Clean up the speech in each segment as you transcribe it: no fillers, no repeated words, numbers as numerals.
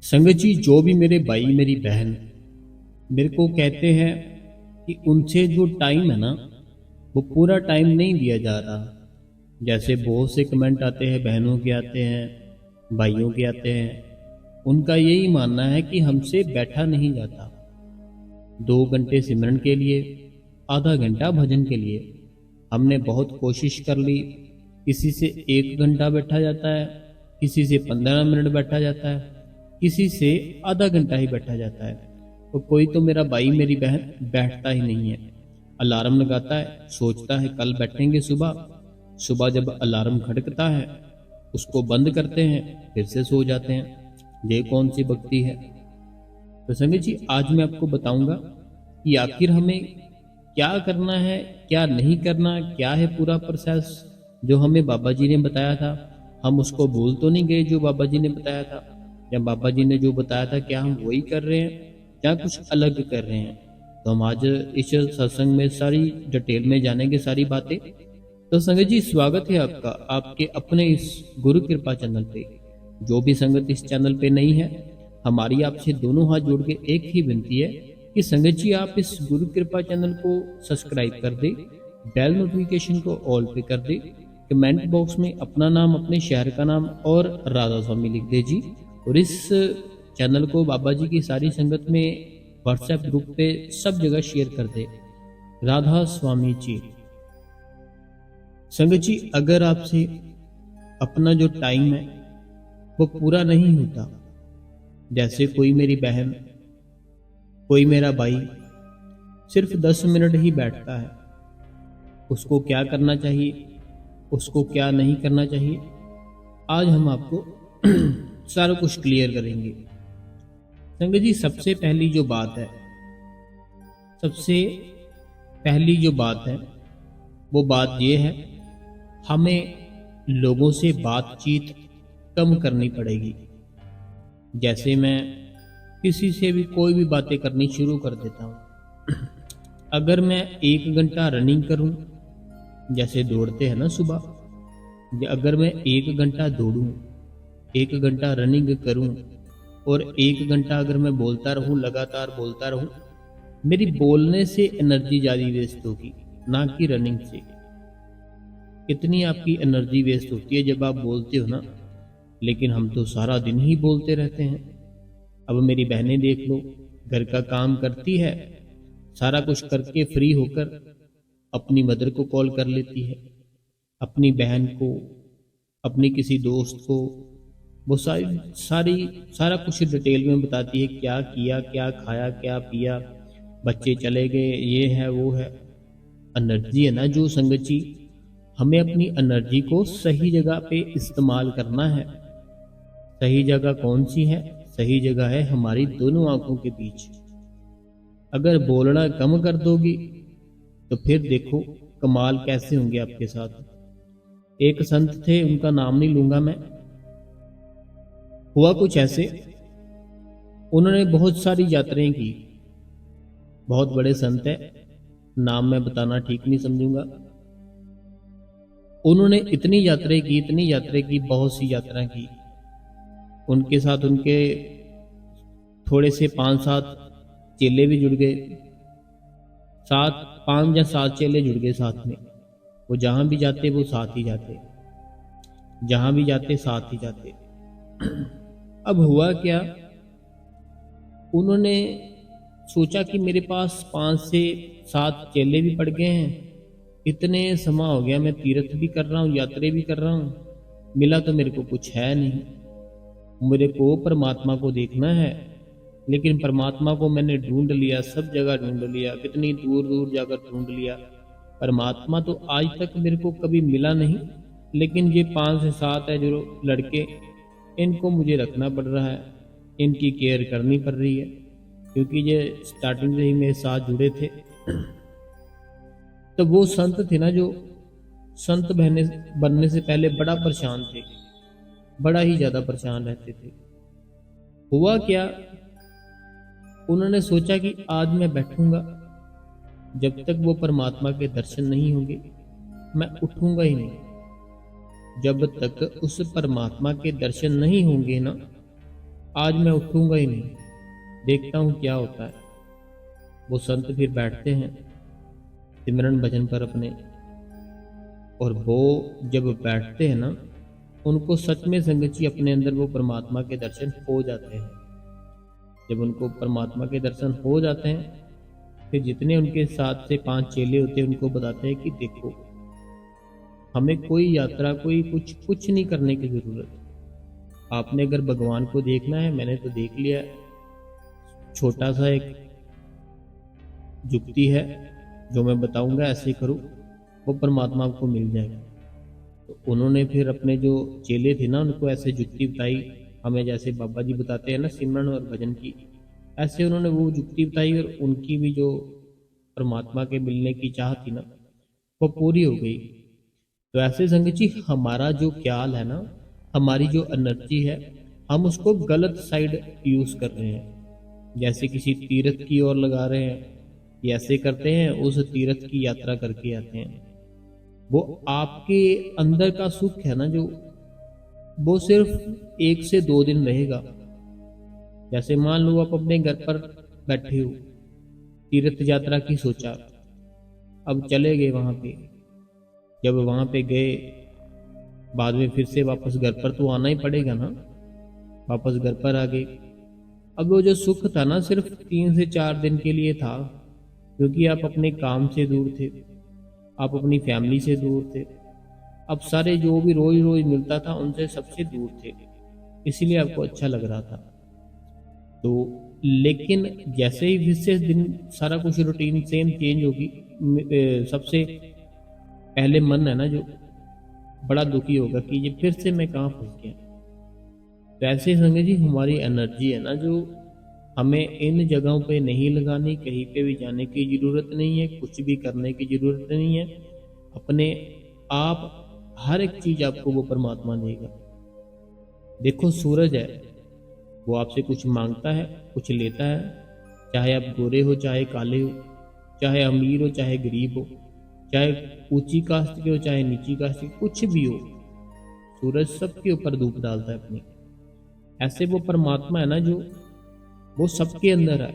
संगत जी, जो भी मेरे भाई मेरी बहन मेरे को कहते हैं कि उनसे जो टाइम है ना, वो पूरा टाइम नहीं दिया जा रहा। जैसे बहुत से कमेंट आते हैं, बहनों के आते हैं, भाइयों के आते हैं। उनका यही मानना है कि हमसे बैठा नहीं जाता। 2 घंटे सिमरन के लिए, आधा घंटा भजन के लिए हमने बहुत कोशिश कर ली। किसी से 1 घंटा बैठा जाता है, किसी से 15 मिनट बैठा जाता है, किसी से आधा घंटा ही बैठा जाता है। तो कोई तो मेरा भाई मेरी बहन बैठता ही नहीं है। अलार्म लगाता है, सोचता है कल बैठेंगे। सुबह सुबह जब अलार्म खड़कता है, उसको बंद करते हैं, फिर से सो जाते हैं। ये कौन सी भक्ति है? तो संगत जी, आज मैं आपको बताऊंगा कि आखिर हमें क्या करना है, क्या नहीं करना, क्या है पूरा प्रोसेस जो हमें बाबा जी ने बताया था। हम उसको भूल तो नहीं गए जो बाबा जी ने बताया था? या बाबा जी ने जो बताया था, क्या हम वही कर रहे हैं या कुछ अलग कर रहे हैं? तो हम आज इस सत्संग में सारी डिटेल में जानेंगे सारी बातें। तो संगत जी, स्वागत है आपका आपके अपने इस गुरु कृपा चैनल पे। जो भी संगत इस चैनल पे नहीं है, हमारी आपसे दोनों हाथ जोड़ के एक ही विनती है कि संगत जी, आप इस गुरु कृपा चैनल को सब्सक्राइब कर दे, बेल नोटिफिकेशन को ऑल पे कर दे, कमेंट बॉक्स में अपना नाम, अपने शहर का नाम और राधा स्वामी लिख दे जी। और इस चैनल को बाबा जी की सारी संगत में व्हाट्सएप ग्रुप पे सब जगह शेयर कर दे। राधा स्वामी जी। संगत जी, अगर आपसे अपना जो टाइम है वो पूरा नहीं होता, जैसे कोई मेरी बहन, कोई मेरा भाई सिर्फ 10 मिनट ही बैठता है, उसको क्या करना चाहिए, उसको क्या नहीं करना चाहिए, आज हम आपको सारा कुछ क्लियर करेंगे। संगत जी, सबसे पहली जो बात है वो बात ये है, हमें लोगों से बातचीत कम करनी पड़ेगी। जैसे मैं किसी से भी कोई भी बातें करनी शुरू कर देता हूँ। अगर मैं 1 घंटा रनिंग करूँ, जैसे दौड़ते हैं ना सुबह, अगर मैं 1 घंटा दौड़ूं, 1 घंटा रनिंग करूं और 1 घंटा अगर मैं बोलता रहूं, लगातार बोलता रहूं, मेरी बोलने से एनर्जी ज़्यादा वेस्ट होगी, ना कि रनिंग से। कितनी आपकी एनर्जी वेस्ट होती है जब आप बोलते हो ना, लेकिन हम तो सारा दिन ही बोलते रहते हैं। अब मेरी बहनें देख लो, घर का काम करती है, सारा कुछ करके फ्री होकर अपनी मदर को कॉल कर लेती है, अपनी बहन को, अपनी किसी दोस्त को, वो सारा कुछ डिटेल में बताती है, क्या किया, क्या खाया, क्या पिया, बच्चे चले गए, ये है वो है। एनर्जी है ना जो संगत जी, हमें अपनी एनर्जी को सही जगह पे इस्तेमाल करना है। सही जगह कौन सी है? सही जगह है हमारी दोनों आंखों के बीच। अगर बोलना कम कर दोगी तो फिर देखो कमाल कैसे होंगे आपके साथ। एक संत थे, उनका नाम नहीं लूंगा मैं। हुआ कुछ ऐसे, उन्होंने बहुत सारी यात्राएं की, बहुत बड़े संत है, नाम मैं बताना ठीक नहीं समझूंगा। उन्होंने इतनी यात्राएं की, बहुत सी यात्राएं की। उनके साथ उनके थोड़े से 5-7 चेले भी जुड़ गए, 5 या 7 चेले जुड़ गए साथ में। वो जहां भी जाते वो साथ ही जाते, जहां भी जाते साथ ही जाते। अब हुआ क्या, उन्होंने सोचा कि मेरे पास 5 से 7 चेले भी पड़ गए हैं, इतने समय हो गया, मैं तीर्थ भी कर रहा हूँ, यात्रा भी कर रहा हूँ, मिला तो मेरे को कुछ है नहीं। मेरे को परमात्मा को देखना है, लेकिन परमात्मा को मैंने ढूंढ लिया, सब जगह ढूंढ लिया, कितनी दूर दूर जाकर ढूंढ लिया, परमात्मा तो आज तक मेरे को कभी मिला नहीं। लेकिन ये 5 से 7 है जो लड़के, इनको मुझे रखना पड़ रहा है, इनकी केयर करनी पड़ रही है, क्योंकि ये स्टार्टिंग से ही मेरे साथ जुड़े थे। तो वो संत थे ना, जो संत बनने से पहले बड़ा परेशान थे, बड़ा ही ज्यादा परेशान रहते थे। हुआ क्या, उन्होंने सोचा कि आज मैं बैठूंगा, जब तक वो परमात्मा के दर्शन नहीं होंगे मैं उठूंगा ही नहीं। जब तक उस परमात्मा के दर्शन नहीं होंगे ना, आज मैं उठूंगा ही नहीं, देखता हूँ क्या होता है। वो संत फिर बैठते हैं सिमरन भजन पर अपने, और वो जब बैठते हैं ना, उनको सच में संगत जी अपने अंदर वो परमात्मा के दर्शन हो जाते हैं। जब उनको परमात्मा के दर्शन हो जाते हैं, फिर जितने उनके साथ से 5 चेले होते हैं उनको बताते हैं कि देखो, हमें कोई यात्रा, कोई कुछ नहीं करने की जरूरत। आपने अगर भगवान को देखना है, मैंने तो देख लिया है। छोटा सा एक जुक्ति है जो मैं बताऊंगा, ऐसे करो, वो परमात्मा आपको मिल जाएगा। तो उन्होंने फिर अपने जो चेले थे ना, उनको ऐसे जुक्ति बताई, हमें जैसे बाबा जी बताते हैं ना सिमरन और भजन की, ऐसे उन्होंने वो जुक्ति बताई, और उनकी भी जो परमात्मा के मिलने की चाह थी ना, वो पूरी हो गई। तो ऐसे संगत जी, हमारा जो ख्याल है ना, हमारी जो एनर्जी है, हम उसको गलत साइड यूज कर रहे हैं। जैसे किसी तीर्थ की ओर लगा रहे हैं, ये ऐसे करते हैं, उस तीर्थ की यात्रा करके आते हैं। वो आपके अंदर का सुख है ना, जो वो सिर्फ 1 से 2 दिन रहेगा। जैसे मान लो आप अपने घर पर बैठे हो, तीर्थ यात्रा की सोचा, अब चले गए वहां पे। जब वहां पे गए, बाद में फिर से वापस घर पर तो आना ही पड़ेगा ना, वापस घर पर आ गए। अब वो जो सुख था ना, सिर्फ 3 से 4 दिन के लिए था, क्योंकि आप अपने काम से दूर थे, आप अपनी फैमिली से दूर थे, अब सारे जो भी रोज रोज मिलता था उनसे सबसे दूर थे, इसीलिए आपको अच्छा लग रहा था। तो लेकिन जैसे ही फिर से दिन, सारा कुछ रूटीन सेम चेंज होगी, सबसे पहले मन है ना जो, बड़ा दुखी होगा कि ये फिर से मैं कहाँ फंस गया। तो ऐसे संगत जी, हमारी एनर्जी है ना जो, हमें इन जगहों पे नहीं लगानी, कहीं पे भी जाने की जरूरत नहीं है, कुछ भी करने की जरूरत नहीं है। अपने आप हर एक चीज आपको वो परमात्मा देगा। देखो सूरज है, वो आपसे कुछ मांगता है, कुछ लेता है, चाहे आप गोरे हो चाहे काले हो, चाहे अमीर हो चाहे गरीब हो, चाहे ऊंची कास्ट के हो चाहे नीची कास्ट के, कुछ भी हो, सूरज सबके ऊपर धूप डालता है अपनी। ऐसे वो परमात्मा है ना जो, वो सबके अंदर है,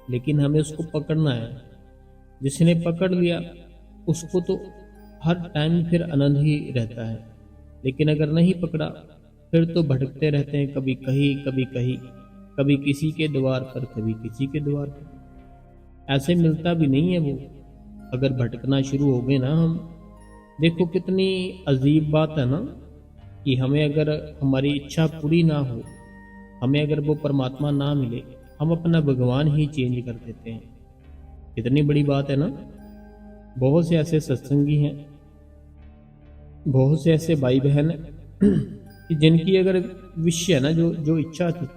लेकिन हमें उसको पकड़ना है। जिसने पकड़ लिया उसको तो हर टाइम फिर आनंद ही रहता है, लेकिन अगर नहीं पकड़ा फिर तो भटकते रहते हैं, कभी कहीं कभी कहीं, कभी किसी के द्वार पर कभी किसी के द्वार पर, ऐसे मिलता भी नहीं है वो। अगर भटकना शुरू हो गए ना हम, देखो कितनी अजीब बात है ना, कि हमें अगर हमारी इच्छा पूरी ना हो, हमें अगर वो परमात्मा ना मिले, हम अपना भगवान ही चेंज कर देते हैं। कितनी बड़ी बात है ना। बहुत से ऐसे सत्संगी हैं, बहुत से ऐसे भाई बहन हैं कि जिनकी अगर विश है ना, जो जो इच्छा थी,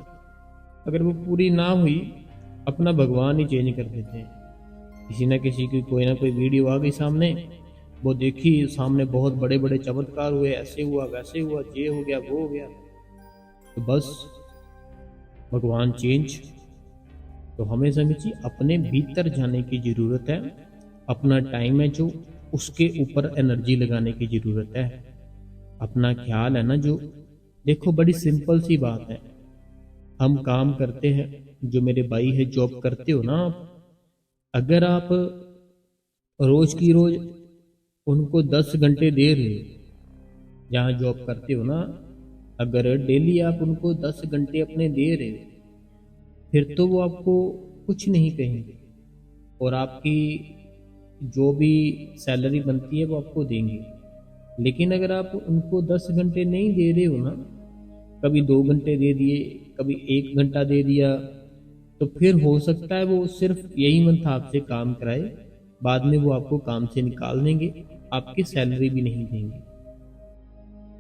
अगर वो पूरी ना हुई, अपना भगवान ही चेंज कर देते हैं। किसी न किसी की कोई ना कोई वीडियो आ गई सामने, वो देखी, सामने बहुत बड़े बड़े चमत्कार हुए, ऐसे हुआ वैसे हुआ, ये हो गया वो हो गया, तो बस भगवान चेंज। तो हमें संगत जी अपने भीतर जाने की जरूरत है। अपना टाइम है जो, उसके ऊपर एनर्जी लगाने की जरूरत है। अपना ख्याल है ना जो, देखो बड़ी सिंपल सी बात है। हम काम करते हैं, जो मेरे भाई है जॉब करते हो ना आप, अगर आप रोज की रोज उनको 10 घंटे दे रहे हो, जहाँ जॉब करते हो ना, अगर डेली आप उनको 10 घंटे अपने दे रहे हो, फिर तो वो आपको कुछ नहीं कहेंगे, और आपकी जो भी सैलरी बनती है वो आपको देंगे। लेकिन अगर आप उनको 10 घंटे नहीं दे रहे हो ना, कभी 2 घंटे दे दिए, कभी 1 घंटा दे दिया, तो फिर हो सकता है वो सिर्फ यही मन था आपसे काम कराए, बाद में वो आपको काम से निकाल देंगे, आपकी सैलरी भी नहीं देंगे।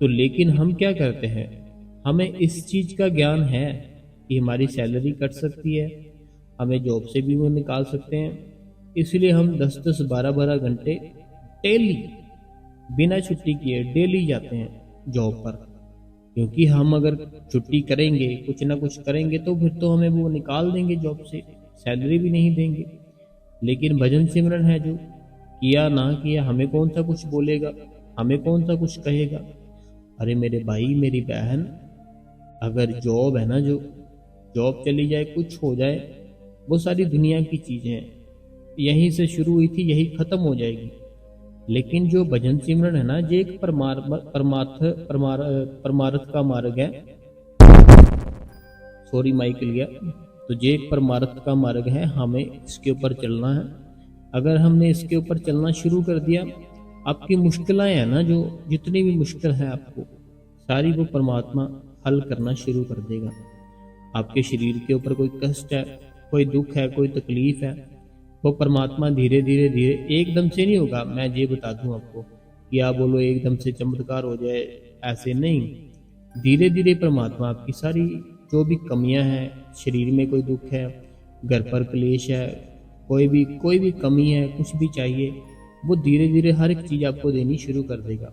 तो लेकिन हम क्या करते हैं, हमें इस चीज का ज्ञान है कि हमारी सैलरी कट सकती है, हमें जॉब से भी वो निकाल सकते हैं, इसलिए हम 10-10 12-12 घंटे डेली बिना छुट्टी किए डेली जाते हैं जॉब पर। क्योंकि हम अगर छुट्टी करेंगे, कुछ ना कुछ करेंगे, तो फिर तो हमें वो निकाल देंगे जॉब से, सैलरी भी नहीं देंगे। लेकिन भजन सिमरन है जो, किया ना किया हमें कौन सा कुछ बोलेगा, हमें कौन सा कुछ कहेगा। अरे मेरे भाई मेरी बहन, अगर जॉब है ना, जो जॉब चली जाए, कुछ हो जाए, वो सारी दुनिया की चीज़ें हैं, यहीं से शुरू हुई थी, यही खत्म हो जाएगी। लेकिन जो भजन सिमरन है ना, ये एक परमार्थ का मार्ग है। सॉरी, माइक लिया। तो ये एक परमार्थ का मार्ग है, हमें इसके ऊपर चलना है। अगर हमने इसके ऊपर चलना शुरू कर दिया, आपकी मुश्किलें है ना, जो जितनी भी मुश्किल है आपको, सारी वो परमात्मा हल करना शुरू कर देगा। आपके शरीर के ऊपर कोई कष्ट है, कोई दुख है, कोई तकलीफ है, वो परमात्मा धीरे धीरे धीरे, एकदम से नहीं होगा। मैं ये बता दूं आपको कि आप बोलो एकदम से चमत्कार हो जाए, ऐसे नहीं। धीरे धीरे परमात्मा आपकी सारी जो भी कमियां हैं, शरीर में कोई दुख है, घर पर क्लेश है, कोई भी कमी है, कुछ भी चाहिए, वो धीरे धीरे हर एक चीज़ आपको देनी शुरू कर देगा।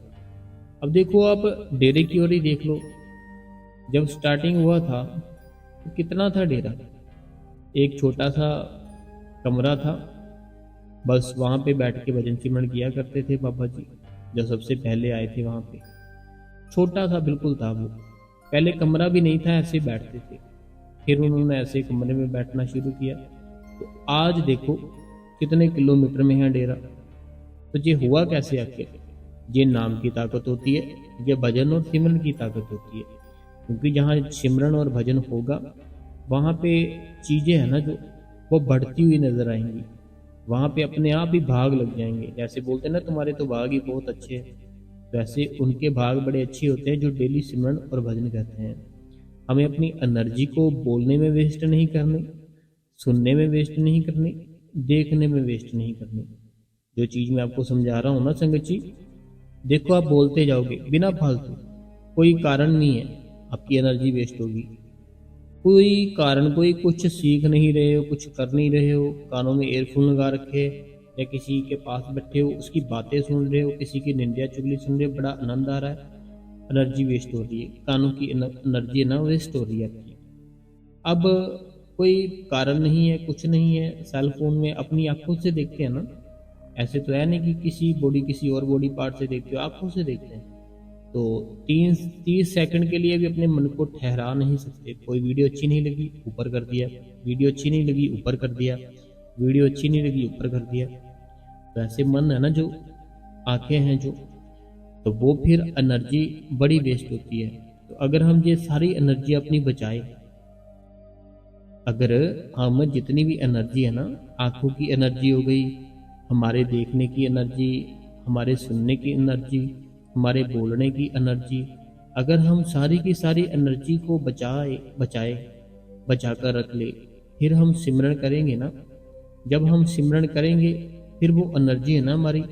अब देखो, आप डेरे की ओर ही देख लो। जब स्टार्टिंग हुआ था तो कितना था डेरा? एक छोटा सा कमरा था, बस वहाँ पे बैठ के भजन सिमरन किया करते थे बाबा जी, जो सबसे पहले आए थे वहाँ पे। छोटा सा बिल्कुल था वो, पहले कमरा भी नहीं था, ऐसे बैठते थे। फिर उन्होंने ऐसे कमरे में बैठना शुरू किया, तो आज देखो कितने किलोमीटर में है डेरा। तो ये हुआ कैसे आखिर? ये नाम की ताकत होती है, ये भजन और सिमरन की ताकत होती है। क्योंकि जहाँ सिमरन और भजन होगा, वहाँ पे चीज़ें हैं ना, जो वो बढ़ती हुई नजर आएंगी। वहाँ पे अपने आप ही भाग लग जाएंगे। जैसे बोलते हैं ना, तुम्हारे तो भाग ही बहुत अच्छे हैं, वैसे उनके भाग बड़े अच्छे होते हैं जो डेली सिमरन और भजन करते हैं। हमें अपनी एनर्जी को बोलने में वेस्ट नहीं करनी, सुनने में वेस्ट नहीं करनी, देखने में वेस्ट नहीं करनी। जो चीज़ मैं आपको समझा रहा हूँ ना संगत जी, देखो आप बोलते जाओगे बिना फालतू, कोई कारण नहीं है, आपकी एनर्जी वेस्ट होगी। कोई कारण, कोई कुछ सीख नहीं रहे हो, कुछ कर नहीं रहे हो, कानों में एयरफोन लगा रखे, या किसी के पास बैठे हो, उसकी बातें सुन रहे हो, किसी की निंदिया चुगली सुन रहे हो, बड़ा आनंद आ रहा है, एनर्जी वेस्ट हो रही है, कानों की एनर्जी ना वेस्ट हो रही है आपकी। अब कोई कारण नहीं है, कुछ नहीं है, सेल फोन में अपनी आंखों से देखते हैं ना, ऐसे तो है नहीं कि किसी और बॉडी पार्ट से देखते हो, आंखों से देखते हैं। तो 30 सेकंड के लिए भी अपने मन को ठहरा नहीं सकते। कोई वीडियो अच्छी नहीं लगी, ऊपर कर दिया, वीडियो अच्छी नहीं लगी, ऊपर कर दिया, वीडियो अच्छी नहीं लगी, ऊपर कर दिया। तो ऐसे मन है ना, जो आंखें हैं जो, तो वो फिर एनर्जी बड़ी वेस्ट होती है। तो अगर हम ये सारी एनर्जी अपनी बचाए, अगर हम जितनी भी एनर्जी है ना, आंखों की एनर्जी हो गई, हमारे देखने की एनर्जी, हमारे सुनने की एनर्जी, हमारे बोलने की एनर्जी, अगर हम सारी की सारी एनर्जी को बचा कर रख ले, फिर हम सिमरन करेंगे ना, जब हम सिमरन करेंगे, फिर वो एनर्जी है ना हमारी,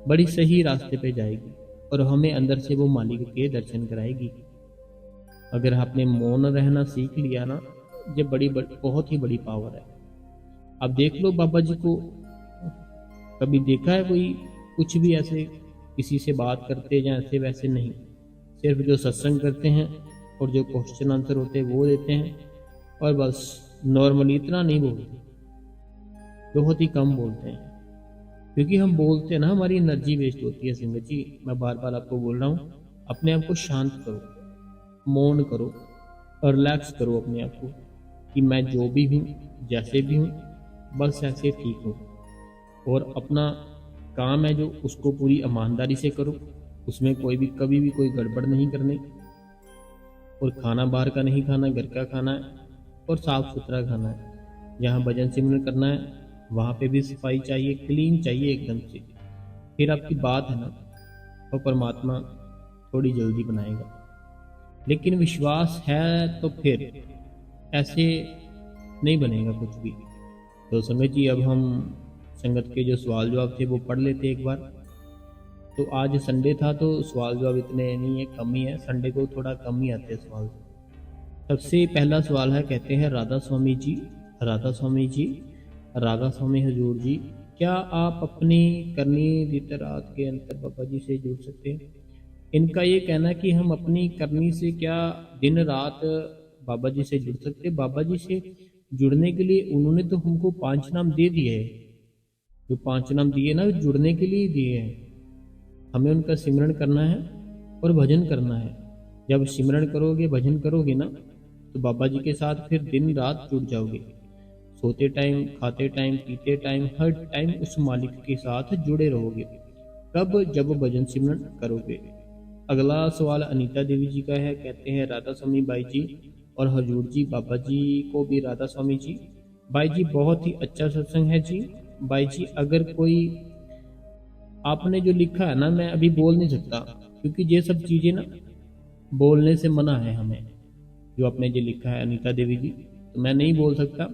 बड़ी सही रास्ते पे जाएगी और हमें अंदर से वो मालिक के दर्शन कराएगी। अगर आपने मौन रहना सीख लिया ना, ये बहुत ही बड़ी पावर है। अब देख लो बाबा जी को, कभी देखा है कोई कुछ भी ऐसे किसी से बात करते या ऐसे वैसे? नहीं, सिर्फ जो सत्संग करते हैं और जो क्वेश्चन आंसर होते हैं वो देते हैं, और बस नॉर्मली इतना नहीं बोलते, बहुत ही कम बोलते हैं। क्योंकि हम बोलते हैं ना, हमारी एनर्जी वेस्ट होती है। संगत जी, मैं बार बार आपको बोल रहा हूँ, अपने आप को शांत करो, मौन करो और रिलैक्स करो अपने आप को, कि मैं जो भी हूँ, जैसे भी हूँ, बस ऐसे ठीक हूँ। और अपना काम है जो, उसको पूरी ईमानदारी से करो, उसमें कभी भी कोई गड़बड़ नहीं करनी। और खाना बाहर का नहीं खाना, घर का खाना है, और साफ सुथरा खाना है। जहाँ भजन सिमरन करना है वहाँ पे भी सफाई चाहिए, क्लीन चाहिए एकदम से। फिर आपकी बात है ना, वो परमात्मा थोड़ी जल्दी बनाएगा। लेकिन विश्वास है तो फिर ऐसे नहीं बनेगा कुछ भी। तो संगत जी, अब हम संगत के जो सवाल जवाब थे वो पढ़ लेते एक बार। तो आज संडे था तो सवाल जवाब इतने नहीं है, कम ही है, संडे को थोड़ा कम ही आते हैं सवाल। सबसे पहला सवाल है, कहते हैं राधा स्वामी जी, राधा स्वामी जी, राधा स्वामी हजूर जी, क्या आप अपनी करनी बीते रात के अंतर बाबा जी से जुड़ सकते हैं? इनका ये कहना है कि हम अपनी करनी से क्या दिन रात बाबा जी से जुड़ सकते? बाबा जी से जुड़ने के लिए उन्होंने तो हमको 5 नाम दे दिए हैं, जो 5 नाम दिए ना, जुड़ने के लिए दिए हैं। हमें उनका सिमरन करना है और भजन करना है। जब सिमरन करोगे, भजन करोगे ना, तो बाबा जी के साथ फिर दिन रात जुड़ जाओगे। सोते टाइम, खाते टाइम, पीते टाइम, हर टाइम उस मालिक के साथ जुड़े रहोगे। कब? जब भजन सिमरन करोगे। अगला सवाल अनीता देवी जी का है। कहते हैं राधा स्वामी बाई जी और हजूर जी बाबा जी को भी राधा स्वामी जी। बाई जी बहुत ही अच्छा सत्संग है जी। बाई जी अगर कोई आपने जो लिखा है ना, मैं अभी बोल नहीं सकता, क्योंकि ये सब चीज़ें ना बोलने से मना है हमें। जो आपने जो लिखा है अनीता देवी जी, तो मैं नहीं बोल सकता,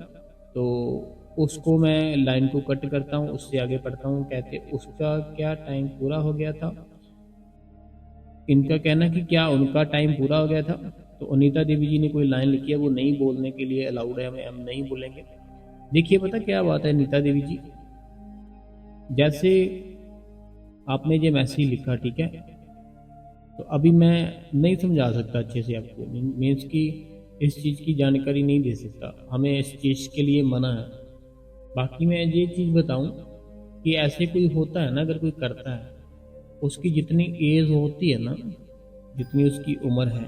तो उसको मैं लाइन को कट करता हूँ, उससे आगे पढ़ता हूँ। कहते उसका क्या टाइम पूरा हो गया था। इनका कहना कि क्या उनका टाइम पूरा हो गया था। तो अनीता देवी जी ने कोई लाइन लिखी है, वो नहीं बोलने के लिए अलाउड है, हमें, हम नहीं बोलेंगे। देखिए पता क्या बात है अनीता देवी जी, जैसे आपने ये मैसेज लिखा, ठीक है, तो अभी मैं नहीं समझा सकता अच्छे से आपको, मीन्स कि इस चीज़ की जानकारी नहीं दे सकता, हमें इस चीज़ के लिए मना है। बाकी मैं ये चीज़ बताऊं कि ऐसे कोई होता है ना, अगर कोई करता है, उसकी जितनी एज होती है ना, जितनी उसकी उम्र है,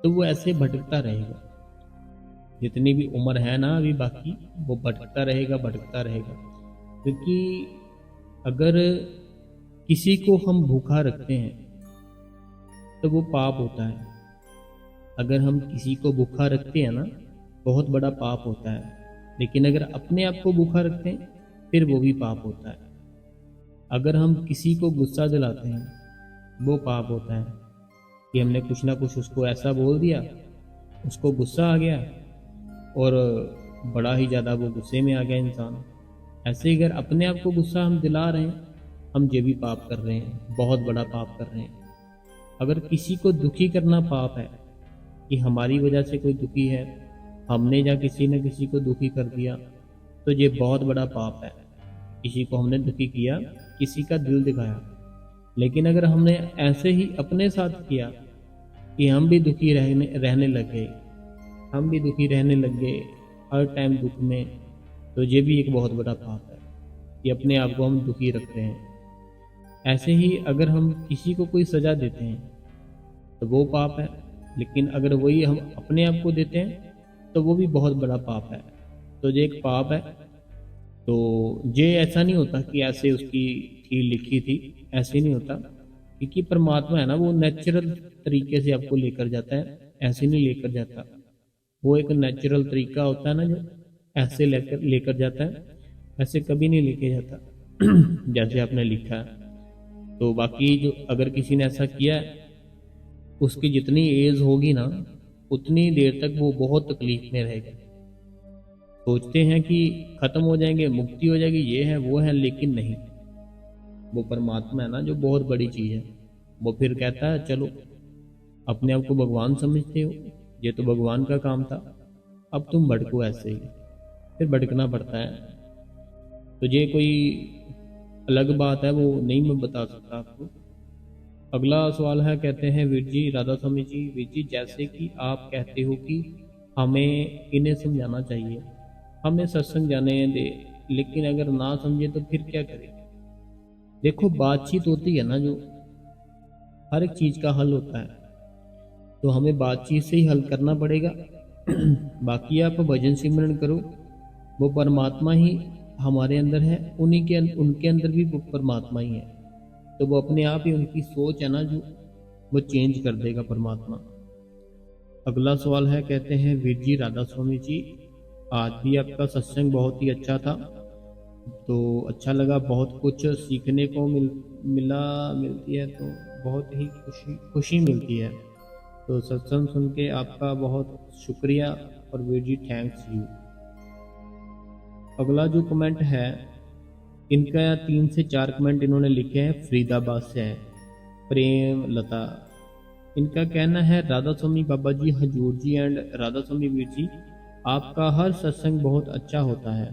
तो वो ऐसे भटकता रहेगा। जितनी भी उम्र है ना अभी बाकी, वो भटकता रहेगा, भटकता रहेगा। क्योंकि अगर किसी को हम भूखा रखते हैं तो वो पाप होता है। अगर हम किसी को भूखा रखते हैं ना, बहुत बड़ा पाप होता है। लेकिन अगर अपने आप को भूखा रखते हैं, फिर वो भी पाप होता है। अगर हम किसी को गुस्सा दिलाते हैं, वो पाप होता है कि हमने कुछ ना कुछ उसको ऐसा बोल दिया, उसको गुस्सा आ गया और बड़ा ही ज़्यादा वो गुस्से में आ गया इंसान। ऐसे ही अगर अपने आप को गुस्सा हम दिला रहे हैं, हम ये भी पाप कर रहे हैं, बहुत बड़ा पाप कर रहे हैं। अगर किसी को दुखी करना पाप है, कि हमारी वजह से कोई दुखी है, हमने या किसी ने किसी को दुखी कर दिया, तो ये बहुत बड़ा पाप है। किसी को हमने दुखी किया, किसी का दिल दिखाया। लेकिन अगर हमने ऐसे ही अपने साथ किया कि हम भी दुखी रहने लग गए, हम भी दुखी रहने लग गए हर टाइम दुख में, तो ये भी एक बहुत बड़ा पाप है कि अपने आप को हम दुखी रख रहे हैं। ऐसे ही अगर हम किसी को कोई सज़ा देते हैं तो वो पाप है, लेकिन अगर वही हम अपने आप को देते हैं तो वो भी बहुत बड़ा पाप है। तो ये एक पाप है। तो ये ऐसा नहीं होता कि ऐसे उसकी थी लिखी थी, ऐसे नहीं होता, क्योंकि परमात्मा है ना, वो नेचुरल तरीके से आपको लेकर जाता है, ऐसे नहीं लेकर जाता। वो एक नेचुरल तरीका होता है ना, जो ऐसे लेकर लेकर जाता है, ऐसे कभी नहीं लेके जाता जैसे आपने लिखा है। तो बाकी जो अगर किसी ने ऐसा किया है, उसकी जितनी एज होगी ना, उतनी देर तक वो बहुत तकलीफ में रहेगा। सोचते हैं कि खत्म हो जाएंगे, मुक्ति हो जाएगी, ये है वो है, लेकिन नहीं। वो परमात्मा है ना, जो बहुत बड़ी चीज़ है, वो फिर कहता है चलो, अपने आप को भगवान समझते हो, ये तो भगवान का काम था, अब तुम भटको ऐसे ही। फिर भटकना पड़ता है। तो ये कोई अलग बात है, वो नहीं मैं बता सकता आपको। अगला सवाल है। कहते हैं वीर जी, राधा स्वामी जी, वीर जी जैसे कि आप कहते हो कि हमें इन्हें समझाना चाहिए, हमें सत्संग जाने दे, लेकिन अगर ना समझे तो फिर क्या करें। देखो बातचीत होती है ना, जो हर एक चीज़ का हल होता है, तो हमें बातचीत से ही हल करना पड़ेगा। बाकी आप भजन सिमरन करो, वो परमात्मा ही हमारे अंदर है, उन्हीं के उनके अंदर भी वो परमात्मा ही है। तो वो अपने आप ही, उनकी सोच है ना जो, वो चेंज कर देगा परमात्मा। अगला सवाल है। कहते हैं वीर जी, राधा स्वामी जी, आज भी आपका सत्संग बहुत ही अच्छा था, तो अच्छा लगा, बहुत कुछ सीखने को मिलती है, तो बहुत ही खुशी खुशी मिलती है। तो सत्संग सुन के आपका बहुत शुक्रिया, और वीर जी थैंक्स यू। अगला जो कमेंट है, इनका 3 से 4 कमेंट इन्होंने लिखे हैं, फरीदाबाद से है, प्रेम लता। इनका कहना है राधा स्वामी बाबा जी, हजूर जी एंड राधा स्वामी वीर जी, आपका हर सत्संग बहुत अच्छा होता है।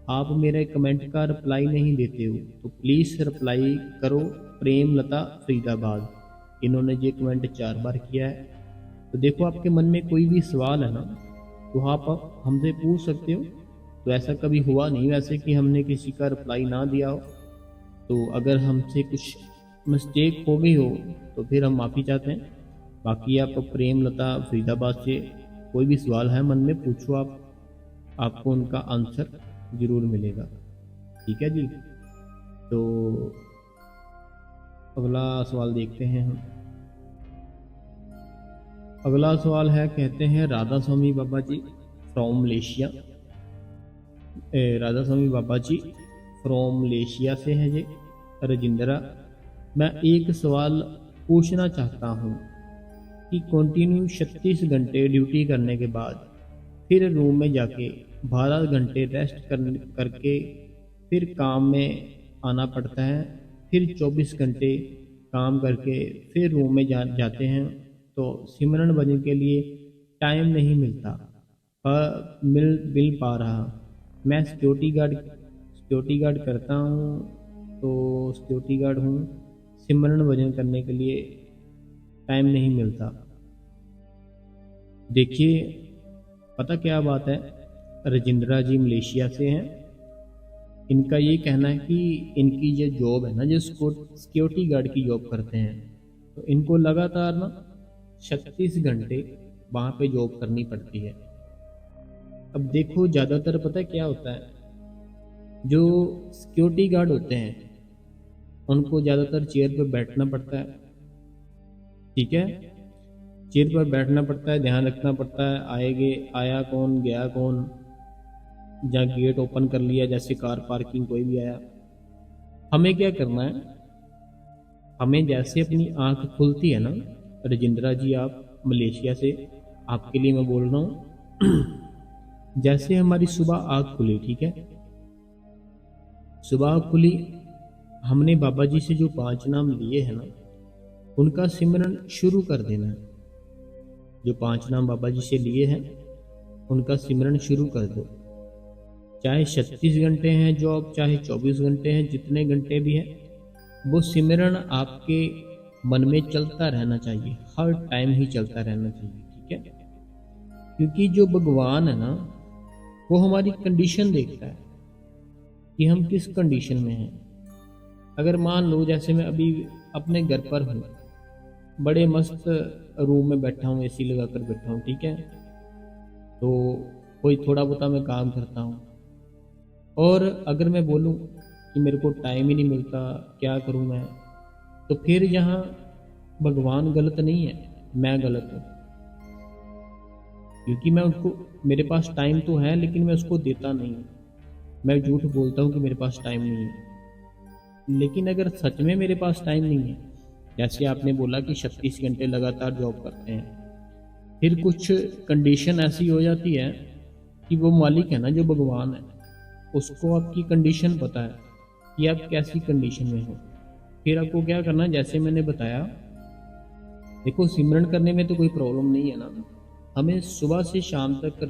आप मेरे कमेंट का रिप्लाई नहीं देते हो, तो प्लीज़ रिप्लाई करो। प्रेम लता, फरीदाबाद। इन्होंने ये कमेंट 4 बार किया है। तो देखो, आपके मन में कोई भी सवाल है ना, तो आप हमसे पूछ सकते हो। तो ऐसा कभी हुआ नहीं वैसे कि हमने किसी का रिप्लाई ना दिया हो। तो अगर हमसे कुछ मिस्टेक हो गई हो तो फिर हम माफ़ी चाहते हैं। बाकी आप प्रेम लता फरीदाबाद से कोई भी सवाल है मन में पूछो आप, आपको उनका आंसर ज़रूर मिलेगा। ठीक है जी। तो अगला सवाल देखते हैं हम। अगला सवाल है, कहते हैं Radha Swami Baba ji from Malaysia. Radha Swami Baba ji from Malaysia से हैं जी। रजिंद्रा, मैं एक सवाल पूछना चाहता हूँ कि कंटिन्यू 36 घंटे ड्यूटी करने के बाद फिर रूम में जाके 12 घंटे रेस्ट करके फिर काम में आना पड़ता है, फिर 24 घंटे काम करके फिर रूम में जाते हैं, तो सिमरन भजन के लिए टाइम नहीं मिलता, मिल पा रहा। मैं सिक्योरिटी गार्ड करता हूँ, तो सिक्योरिटी गार्ड हूँ, सिमरन भजन करने के लिए टाइम नहीं मिलता। देखिए, पता क्या बात है, रजिंद्रा जी मलेशिया से हैं। इनका ये कहना है कि इनकी जो जॉब है ना, जो सिक्योरिटी गार्ड की जॉब करते हैं, तो इनको लगातार ना 36 घंटे वहाँ पे जॉब करनी पड़ती है। अब देखो, ज़्यादातर पता है क्या होता है, जो सिक्योरिटी गार्ड होते हैं उनको ज़्यादातर चेयर पर बैठना पड़ता है। ठीक है, चेयर पर बैठना पड़ता है, ध्यान रखना पड़ता है, आया कौन गया कौन, जहाँ गेट ओपन कर लिया, जैसे कार पार्किंग कोई भी आया। हमें क्या करना है, हमें जैसे अपनी आंख खुलती है ना, रजिंद्रा जी आप मलेशिया से, आपके लिए मैं बोल रहा हूँ जैसे हमारी सुबह आंख खुली, ठीक है, सुबह आंख खुली, हमने बाबा जी से जो 5 नाम लिए हैं ना, उनका सिमरन शुरू कर देना है। जो 5 नाम बाबा जी से लिए हैं उनका सिमरन शुरू कर दो। चाहे 36 घंटे हैं जॉब, चाहे 24 घंटे हैं, जितने घंटे भी हैं, वो सिमरन आपके मन में चलता रहना चाहिए, हर टाइम ही चलता रहना चाहिए। ठीक है, क्योंकि जो भगवान है ना, वो हमारी कंडीशन देखता है कि हम किस कंडीशन में हैं। अगर मान लो जैसे मैं अभी अपने घर पर हूँ, बड़े मस्त रूम में बैठा हूँ, एसी लगा कर बैठा हूँ, ठीक है, तो कोई थोड़ा बहुत मैं काम करता हूँ, और अगर मैं बोलूँ कि मेरे को टाइम ही नहीं मिलता, क्या करूँ मैं, तो फिर यहाँ भगवान गलत नहीं है, मैं गलत हूँ। क्योंकि मैं उसको, मेरे पास टाइम तो है लेकिन मैं उसको देता नहीं हूँ। मैं झूठ बोलता हूँ कि मेरे पास टाइम नहीं है, लेकिन अगर सच में मेरे पास टाइम नहीं है, जैसे आपने बोला कि 36 घंटे लगातार जॉब करते हैं, फिर कुछ कंडीशन ऐसी हो जाती है कि वो मालिक है ना, जो भगवान है, उसको आपकी कंडीशन पता है कि आप कैसी कंडीशन में हो। फिर आपको क्या करना है, जैसे मैंने बताया, देखो सिमरन करने में तो कोई प्रॉब्लम नहीं है ना, हमें सुबह से शाम तक,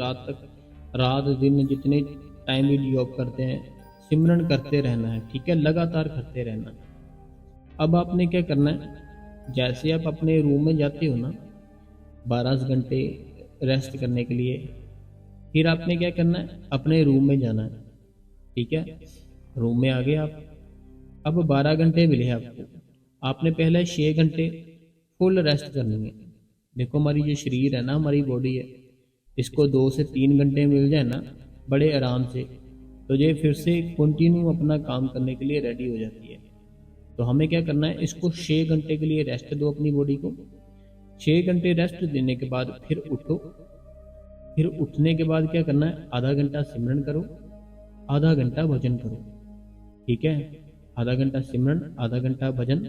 रात दिन जितने टाइम भी जॉब करते हैं, सिमरन करते रहना है। ठीक है, लगातार करते रहना है। अब आपने क्या करना है, जैसे आप अपने रूम में जाते हो ना 12 घंटे रेस्ट करने के लिए, फिर आपने क्या करना है, अपने रूम में जाना है। ठीक है, रूम में आ गए आप, अब 12 घंटे मिले आपको, आपने पहले 6 घंटे फुल रेस्ट करनी है। देखो, हमारी जो शरीर है ना, हमारी बॉडी है, इसको 2 से 3 घंटे मिल जाए ना बड़े आराम से, तो ये फिर से कंटिन्यू अपना काम करने के लिए रेडी हो जाती है। तो हमें क्या करना है, इसको 6 घंटे के लिए रेस्ट दो अपनी बॉडी को। 6 घंटे रेस्ट देने के बाद फिर उठो, फिर उठने के बाद क्या करना है, आधा घंटा सिमरन करो, आधा घंटा भजन करो। ठीक है, आधा घंटा सिमरन, आधा घंटा भजन,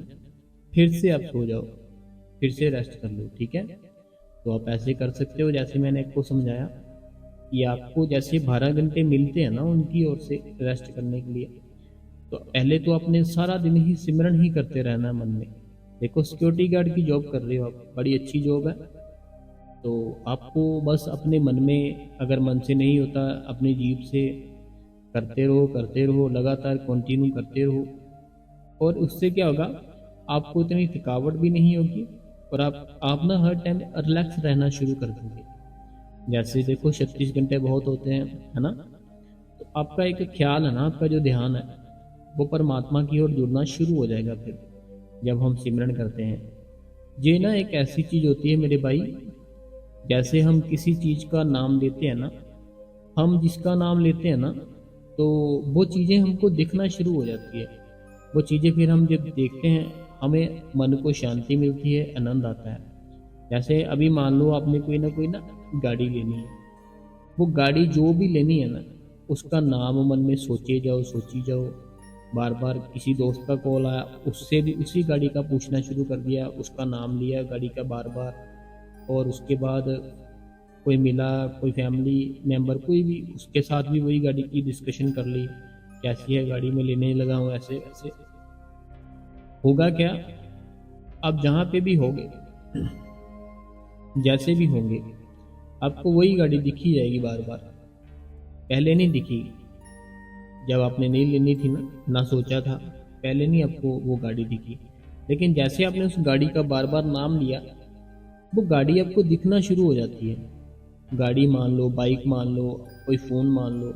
फिर से आप सो जाओ, फिर से रेस्ट कर लो। ठीक है, तो आप ऐसे कर सकते हो जैसे मैंने आपको समझाया कि आपको जैसे 12 घंटे मिलते हैं ना उनकी ओर से रेस्ट करने के लिए, तो पहले तो अपने सारा दिन ही सिमरन ही करते रहना है मन में। देखो, सिक्योरिटी गार्ड की जॉब कर रहे हो आप, बड़ी अच्छी जॉब है, तो आपको बस अपने मन में, अगर मन से नहीं होता, अपनी जीभ से करते रहो, लगातार कंटिन्यू करते रहो, और उससे क्या होगा, आपको इतनी थकावट भी नहीं होगी, और आप ना हर टाइम रिलैक्स रहना शुरू कर दोगे। जैसे देखो 36 घंटे बहुत होते हैं, है ना, तो आपका एक ख्याल है ना, आपका जो ध्यान है वो परमात्मा की ओर जुड़ना शुरू हो जाएगा। फिर जब हम सिमरन करते हैं, ये ना एक ऐसी चीज़ होती है मेरे भाई, जैसे हम किसी चीज़ का नाम लेते हैं ना, हम जिसका नाम लेते हैं ना, तो वो चीज़ें हमको दिखना शुरू हो जाती है। वो चीज़ें फिर हम जब देखते हैं, हमें मन को शांति मिलती है, आनंद आता है। जैसे अभी मान लो आपने कोई ना गाड़ी लेनी है। वो गाड़ी जो भी लेनी है ना, उसका नाम मन में सोचे जाओ, सोची जाओ। बार बार किसी दोस्त का कॉल आया, उससे भी उसी गाड़ी का पूछना शुरू कर दिया, उसका नाम लिया गाड़ी का बार बार। और उसके बाद कोई मिला, कोई फैमिली मेम्बर कोई भी, उसके साथ भी वही गाड़ी की डिस्कशन कर ली, कैसी है गाड़ी में लेने लगा हूँ, ऐसे ऐसे। होगा क्या, आप जहाँ पे भी होगे, जैसे भी होंगे, आपको वही गाड़ी दिखी जाएगी बार बार। पहले नहीं दिखी, जब आपने नहीं लेनी थी ना, ना सोचा था, पहले नहीं आपको वो गाड़ी दिखी। लेकिन जैसे आपने उस गाड़ी का बार बार नाम लिया, वो गाड़ी आपको दिखना शुरू हो जाती है। गाड़ी मान लो, बाइक मान लो, कोई फ़ोन मान लो,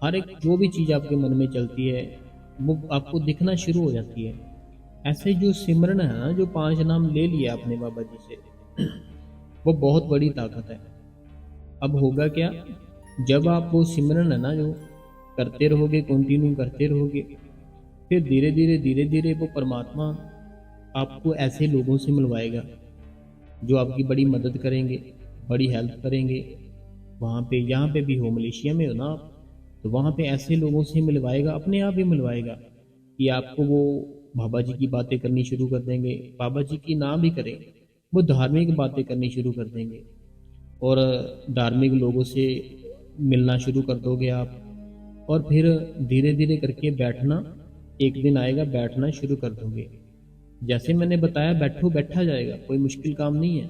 हर एक जो भी चीज़ आपके मन में चलती है, वो आपको दिखना शुरू हो जाती है। ऐसे जो सिमरन है ना, जो 5 नाम ले लिया आपने बाबा जी से, वो बहुत बड़ी ताकत है। अब होगा क्या, जब आप वो सिमरन है ना जो करते रहोगे, कंटिन्यू करते रहोगे, फिर धीरे धीरे वो परमात्मा आपको ऐसे लोगों से मिलवाएगा जो आपकी बड़ी मदद करेंगे, बड़ी हेल्प करेंगे। वहाँ पे, यहाँ पे भी हो, मलेशिया में हो ना आप, तो वहाँ पे ऐसे लोगों से मिलवाएगा, अपने आप ही मिलवाएगा कि आपको वो बाबा जी की बातें करनी शुरू कर देंगे। बाबा जी की ना भी करें, वो धार्मिक बातें करनी शुरू कर देंगे, और धार्मिक लोगों से मिलना शुरू कर दोगे आप। और फिर धीरे धीरे करके बैठना, एक दिन आएगा बैठना शुरू कर दोगे। जैसे मैंने बताया, बैठो बैठा जाएगा, कोई मुश्किल काम नहीं है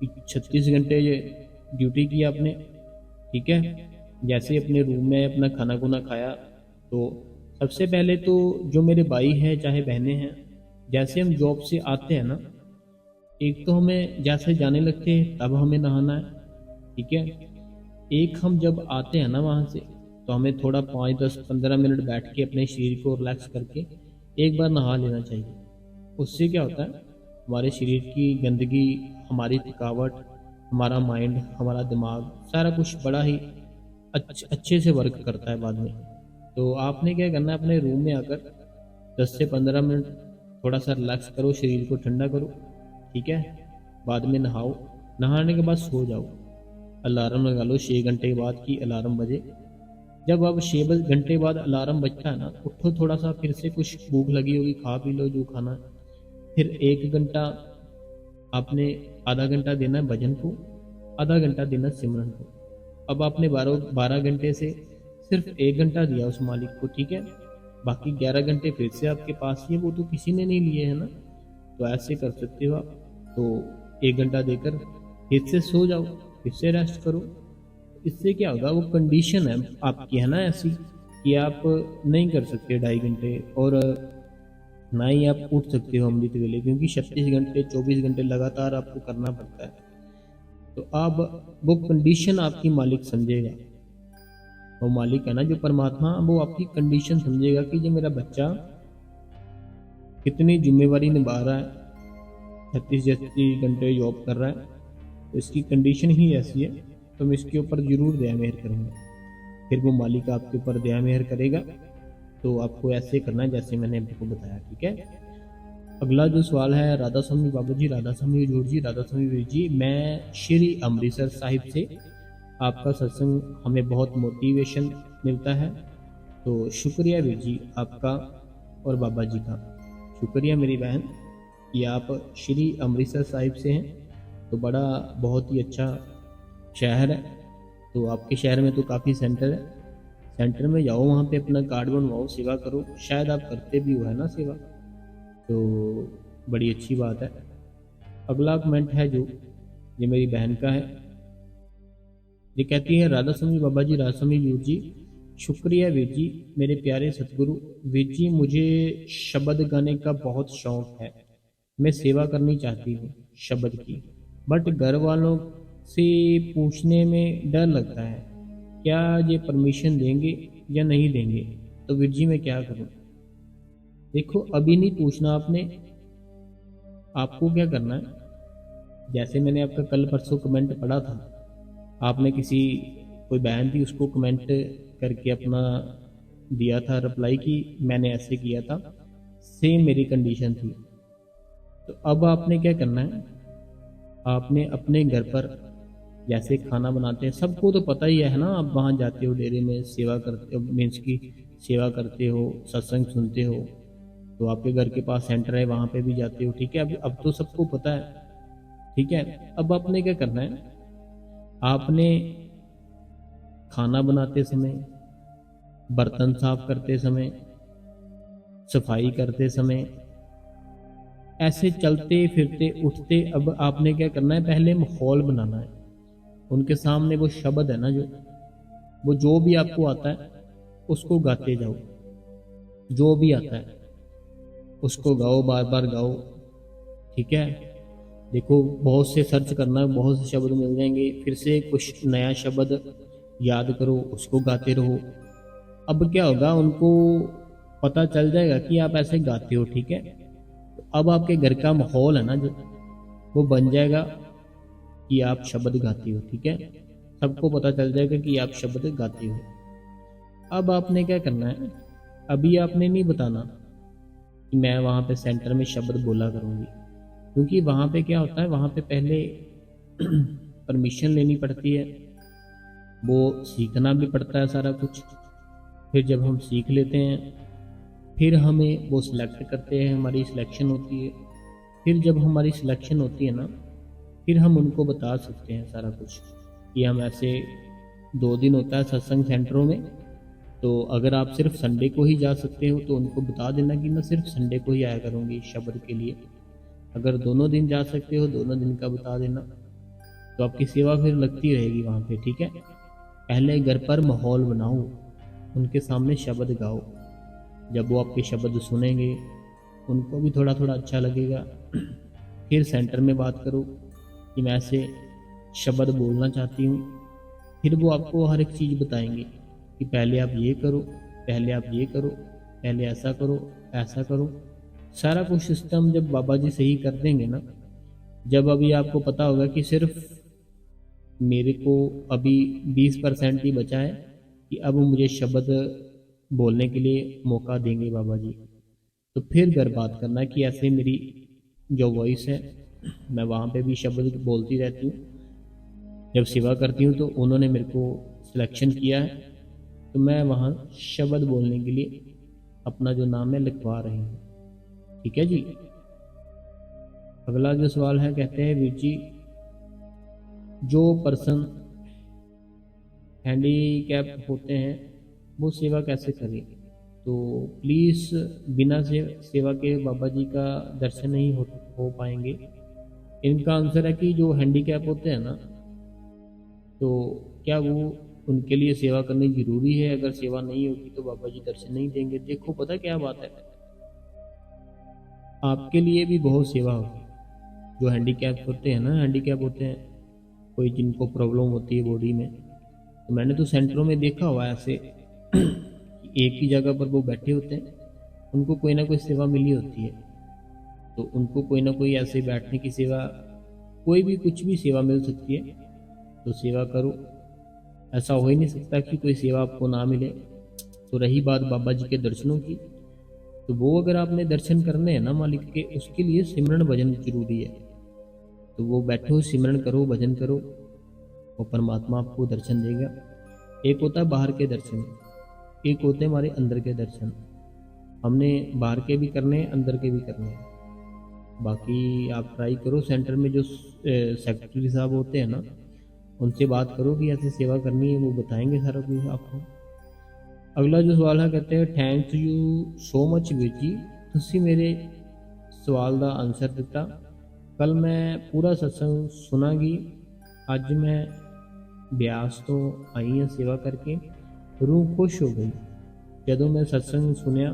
कि 36 घंटे ड्यूटी की आपने, ठीक है। जैसे अपने रूम में अपना खाना खुना खाया, तो सबसे पहले तो जो मेरे भाई हैं चाहे बहनें हैं, जैसे हम जॉब से आते हैं ना, एक तो हमें जैसे जाने लगते हैं तब हमें नहाना है, ठीक है। एक हम जब आते हैं ना वहाँ से, तो हमें थोड़ा 5 10 15 मिनट बैठ के अपने शरीर को रिलैक्स करके एक बार नहा लेना चाहिए। उससे क्या होता है, हमारे शरीर की गंदगी, हमारी थकावट, हमारा माइंड, हमारा दिमाग, सारा कुछ बड़ा ही अच्छे से वर्क करता है बाद में। तो आपने क्या करना है, अपने रूम में आकर 10 से 15 मिनट थोड़ा सा रिलैक्स करो, शरीर को ठंडा करो, ठीक है। बाद में नहाओ, नहाने के बाद सो जाओ। अलार्म लगा लो 6 घंटे बाद की अलार्म बजे। जब अब 6 घंटे बाद अलार्म बजता है ना, उठो, थोड़ा सा फिर से कुछ भूख लगी होगी, खा पी लो जो खाना है। फिर 1 घंटा आपने, आधा घंटा देना है भजन को, आधा घंटा देना सिमरन को। अब आपने 12 घंटे से सिर्फ 1 घंटा दिया उस मालिक को, ठीक है। बाकी 11 घंटे फिर से आपके पास ही है, वो तो किसी ने नहीं लिए है ना। तो ऐसे कर सकते हो आप। तो 1 घंटा देकर फिर से सो जाओ, फिर से रेस्ट करो। इससे क्या होगा, वो कंडीशन है आपकी है ना ऐसी कि आप नहीं कर सकते 2.5 घंटे, और ना ही आप उठ सकते हो अमृत वेले, क्योंकि 36 घंटे 24 घंटे लगातार आपको करना पड़ता है। तो अब वो कंडीशन आपकी मालिक समझेगा। वो मालिक है ना जो परमात्मा, वो आपकी कंडीशन समझेगा कि ये मेरा बच्चा कितनी जिम्मेवारी निभा रहा है, 36 घंटे जॉब कर रहा है, तो इसकी कंडीशन ही ऐसी है, तो मैं इसके ऊपर जरूर दया मेहर करूँगा। फिर वो मालिक आपके ऊपर दया मेहर करेगा। तो आपको ऐसे करना है जैसे मैंने आपको बताया, ठीक है। अगला जो सवाल है, राधा स्वामी बाबा जी, राधा स्वामी हजूर जी, राधा स्वामी वीर जी, मैं श्री अमृतसर साहिब से, आपका सत्संग हमें बहुत मोटिवेशन मिलता है। तो शुक्रिया वीर जी आपका और बाबा जी का। शुक्रिया मेरी बहन कि आप श्री अमृतसर साहिब से हैं। तो बड़ा बहुत ही अच्छा शहर है। तो आपके शहर में तो काफ़ी सेंटर है, सेंटर में जाओ, वहाँ पे अपना कार्ड बनवाओ, सेवा करो। शायद आप करते भी हो है ना सेवा, तो बड़ी अच्छी बात है। अगला कमेंट है जो, ये मेरी बहन का है। ये कहती है, राधा स्वामी बाबा जी, राधा स्वामी वीर जी, शुक्रिया वीर जी, मेरे प्यारे सतगुरु। वीर जी, मुझे शब्द गाने का बहुत शौक है। मैं सेवा करनी चाहती हूँ शब्द की, बट घर वालों से पूछने में डर लगता है, क्या ये परमिशन देंगे या नहीं देंगे। तो वीर जी मैं क्या करूँ। देखो, अभी नहीं पूछना आपने, आपको क्या करना है, जैसे मैंने आपका कल परसों कमेंट पढ़ा था, आपने किसी कोई बहन थी उसको कमेंट करके अपना दिया था रिप्लाई कि मैंने ऐसे किया था, सेम मेरी कंडीशन थी। तो अब आपने क्या करना है, आपने अपने घर पर जैसे खाना बनाते हैं, सबको तो पता ही है ना, आप वहाँ जाते हो डेरे में सेवा करते हो, मीन्स की सेवा करते हो, सत्संग सुनते हो, तो आपके घर के पास सेंटर है वहाँ पे भी जाते हो, ठीक है। अब तो सबको पता है, ठीक है। अब आपने क्या करना है, आपने खाना बनाते समय, बर्तन साफ करते समय, सफाई करते समय, ऐसे चलते फिरते उठते, अब आपने क्या करना है, पहले माहौल बनाना है। उनके सामने वो शब्द है ना, वो जो भी आपको आता है उसको गाते जाओ, जो भी आता है उसको गाओ, बार बार गाओ, ठीक है। देखो, बहुत से सर्च करना, बहुत से शब्द मिल जाएंगे, फिर से कुछ नया शब्द याद करो, उसको गाते रहो। अब क्या होगा, उनको पता चल जाएगा कि आप ऐसे गाते हो, ठीक है। तो अब आपके घर का माहौल है ना जो, वो बन जाएगा कि आप शब्द गाते हो, ठीक है। सबको पता चल जाएगा कि आप शब्द गाते हो। अब आपने क्या करना है, अभी आपने नहीं बताना कि मैं वहाँ पे सेंटर में शब्द बोला करूँगी, क्योंकि वहाँ पे क्या होता है, वहाँ पे पहले परमिशन लेनी पड़ती है, वो सीखना भी पड़ता है सारा कुछ। फिर जब हम सीख लेते हैं, फिर हमें वो सिलेक्ट करते हैं, हमारी सिलेक्शन होती है। फिर जब हमारी सिलेक्शन होती है ना, फिर हम उनको बता सकते हैं सारा कुछ कि हम ऐसे 2 दिन होता है सत्संग सेंटरों में, तो अगर आप सिर्फ संडे को ही जा सकते हो तो उनको बता देना कि मैं सिर्फ संडे को ही आया करूँगी शब्द के लिए। अगर दोनों दिन जा सकते हो, दोनों दिन का बता देना, तो आपकी सेवा फिर लगती रहेगी वहाँ पे, ठीक है। पहले घर पर माहौल बनाओ, उनके सामने शब्द गाओ, जब वो आपके शब्द सुनेंगे उनको भी थोड़ा थोड़ा अच्छा लगेगा। फिर सेंटर में बात करो कि मैं ऐसे शब्द बोलना चाहती हूँ, फिर वो आपको हर एक चीज़ बताएंगे कि पहले आप ये करो, पहले आप ये करो, पहले ऐसा करो, ऐसा करो। सारा कुछ सिस्टम जब बाबा जी सही कर देंगे ना, जब अभी आपको पता होगा कि सिर्फ मेरे को अभी 20% ही बचा है कि अब मुझे शब्द बोलने के लिए मौका देंगे बाबा जी, तो फिर घर बात करना कि ऐसे मेरी जो वॉइस है, मैं वहाँ पे भी शब्द बोलती रहती हूँ। जब सेवा करती हूँ तो उन्होंने मेरे को सिलेक्शन किया है, तो मैं वहाँ शब्द बोलने के लिए अपना जो नाम है लिखवा रही हूँ, ठीक है जी। अगला जो सवाल है, कहते हैं वीर जी, जो पर्सन हैंडीकैप होते हैं वो सेवा कैसे करें? तो प्लीज़, बिना सेवा के बाबा जी का दर्शन नहीं हो पाएंगे। इनका आंसर है कि जो हैंडीकैप होते हैं ना, तो क्या वो, उनके लिए सेवा करनी जरूरी है? अगर सेवा नहीं होगी तो बाबा जी दर्शन नहीं देंगे। देखो, पता क्या बात है, आपके लिए भी बहुत सेवा होगी। जो हैंडीकैप होते हैं ना, हैंडीकैप होते हैं, कोई जिनको प्रॉब्लम होती है बॉडी में, तो मैंने तो सेंटरों में देखा हुआ है ऐसे कि एक ही जगह पर वो बैठे होते हैं, उनको कोई ना कोई सेवा मिली होती है, तो उनको कोई ना कोई ऐसे बैठने की सेवा, कोई भी कुछ भी सेवा मिल सकती है, तो सेवा करो। ऐसा हो ही नहीं सकता कि कोई सेवा आपको ना मिले। तो रही बात बाबा जी के दर्शनों की, तो वो अगर आपने दर्शन करने हैं ना मालिक के, उसके लिए सिमरन भजन जरूरी है। तो वो बैठो, सिमरन करो, भजन करो, और परमात्मा आपको दर्शन देगा। एक होता है बाहर के दर्शन, एक होते हैं हमारे अंदर के दर्शन। हमने बाहर के भी करने हैं, अंदर के भी करने हैं। बाकी आप ट्राई करो, सेंटर में जो सेक्रेटरी साहब होते हैं ना, उनसे बात करो कि ऐसी सेवा करनी है, वो बताएंगे सारा कुछ आपको। अगला जो सवाल है, कहते हैं थैंक यू सो मच ਵੀਰ ਜੀ, ਤੁਸੀਂ ਮੇਰੇ सवाल का आंसर दिता। कल मैं पूरा सत्संग सुनागी। अज मैं ब्यास तो आई हाँ सेवा करके, रूह खुश हो गई ਜਦੋਂ मैं सत्संग सुनिया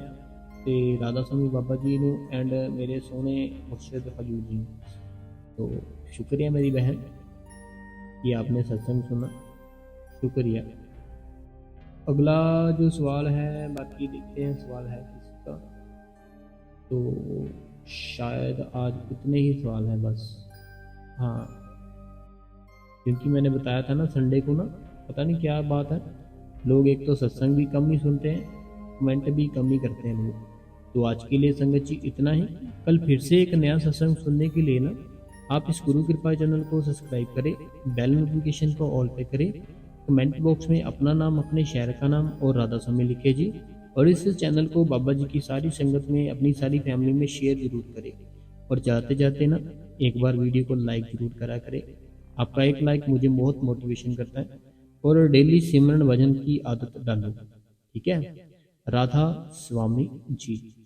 तो राधा स्वामी बाबा जी ने एंड मेरे सोने मुर्शिद हजूर जी। तो शुक्रिया मेरी बहन कि आपने सत्संग सुना, शुक्रिया। अगला जो सवाल है, बाकी देखते हैं सवाल है किसी का। तो शायद आज उतने ही सवाल हैं बस। हाँ, क्योंकि मैंने बताया था ना संडे को ना, पता नहीं क्या बात है, लोग एक तो सत्संग भी कम ही सुनते हैं, कमेंट भी कम ही करते हैं लोग। तो आज के लिए संगत जी इतना ही। कल फिर से एक नया सत्संग सुनने के लिए ना आप इस गुरु कृपा चैनल को सब्सक्राइब करें, बेल नोटिफिकेशन को ऑल पे करें, कमेंट बॉक्स में अपना नाम, अपने शहर का नाम और राधा समय लिखे जी। और इस चैनल को बाबा जी की सारी संगत में, अपनी सारी फैमिली में शेयर जरूर करें। और जाते जाते ना एक बार वीडियो को लाइक जरूर करा करें। आपका एक लाइक मुझे बहुत मोटिवेशन करता है। और डेली सिमरन भजन की आदत डालो, ठीक है। राधा स्वामी जी।